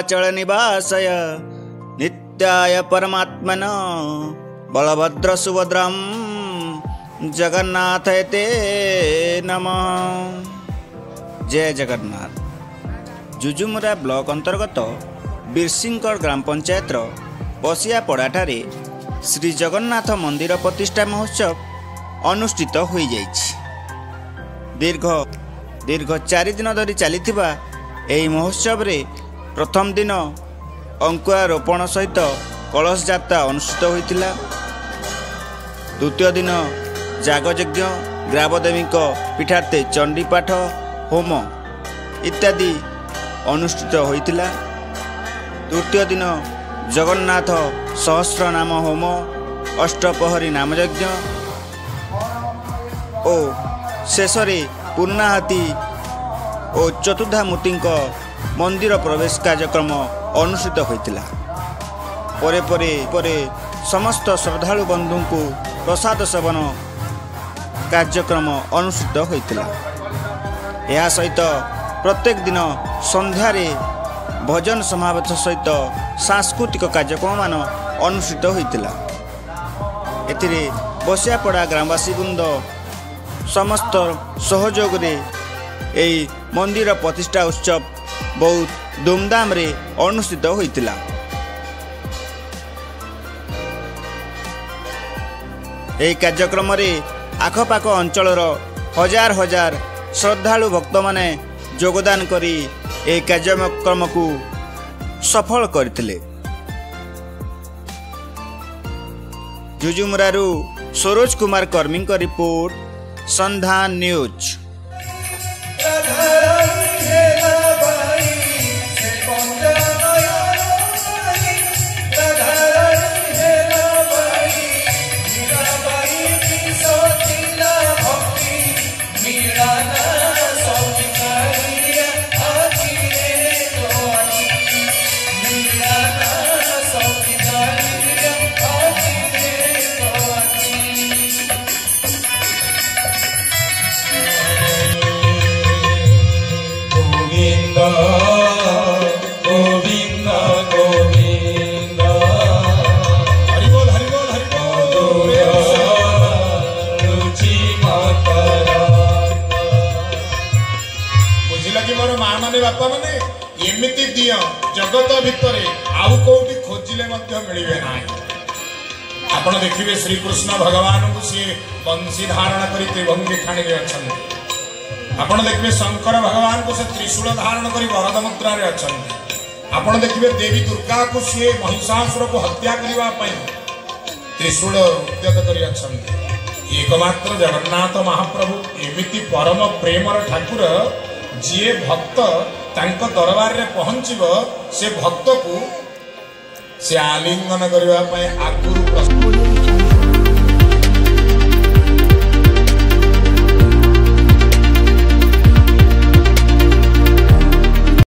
नीलाचल निवासय नित्याय परमात्मन बलभद्र सुभद्रम जगन्नाथ ते नमः। जय जगन्नाथ। जुजुमुरा ब्लॉक अंतर्गत बिरसिंगगढ़ ग्राम पंचायत बसियापड़ाठारे श्री जगन्नाथ मंदिर प्रतिष्ठा महोत्सव अनुष्ठित हो जाइछि। दीर्घ 4 दिन धरी चलिथिबा एही महोत्सव रे प्रथम दिन अंकुरारोपण सहित कलश यात्रा अनुष्ठित होइतिला। द्वितीय दिन जागयज्ञ ग्रामदेवी पीठार्थे चंडीपाठ होम इत्यादि अनुष्ठित होइतिला। तृतीय दिन जगन्नाथ सहस्र नाम होम अष्टपहरी नामयज्ञ और शेषरे पूर्णाहुति और चतुर्धामूर्ति मंदिर प्रवेश कार्यक्रम अनुष्ठित होइतिला। परे समस्त श्रद्धालु बंधु को प्रसाद सेवन कार्यक्रम अनुष्ठित होइतिला। यह सहित प्रत्येक दिन संध्यारे भजन समावेश सहित सांस्कृतिक कार्यक्रम मान अनुष्ठित होइतिला। एथिरे बसियापड़ा ग्रामवासी वृंद समस्त सहयोग रे एई मंदिर प्रतिष्ठा उत्सव बहुत धूमधाम रे अनुष्ठित होइतिला। एई कार्यक्रम रे आखपाख अंचलर हजार हजार श्रद्धालु भक्त माने योगदान करी एई कार्यक्रम को सफल करथिले। जुजुमुरारू सरोज कुमार कर्मी का रिपोर्ट, संधान न्यूज। बापा माने एमिति दिय जगत भितर आउ कोठी खोजिले मध्य मिलिबे नाही। आपण देखिबे श्री कृष्ण भगवान को सी बंशी धारण करी त्रिभंगी ठाणी रे अछन। आपण देखिबे शंकर भगवान को से त्रिशूल धारण करी वरद मुद्रा रे अछन। आपण देखिबे देवी दुर्गा को सी महिषासुर को हत्या करिवा पई त्रिशूल उद्यत करी अछन। एकमात्र जगन्नाथ महाप्रभु एमिति परम प्रेमर ठाकुर जी भक्त तांको दरबार रे पहुंचीब से भक्त को से आलिंगन करबा पई आगुरु प्रस्तुत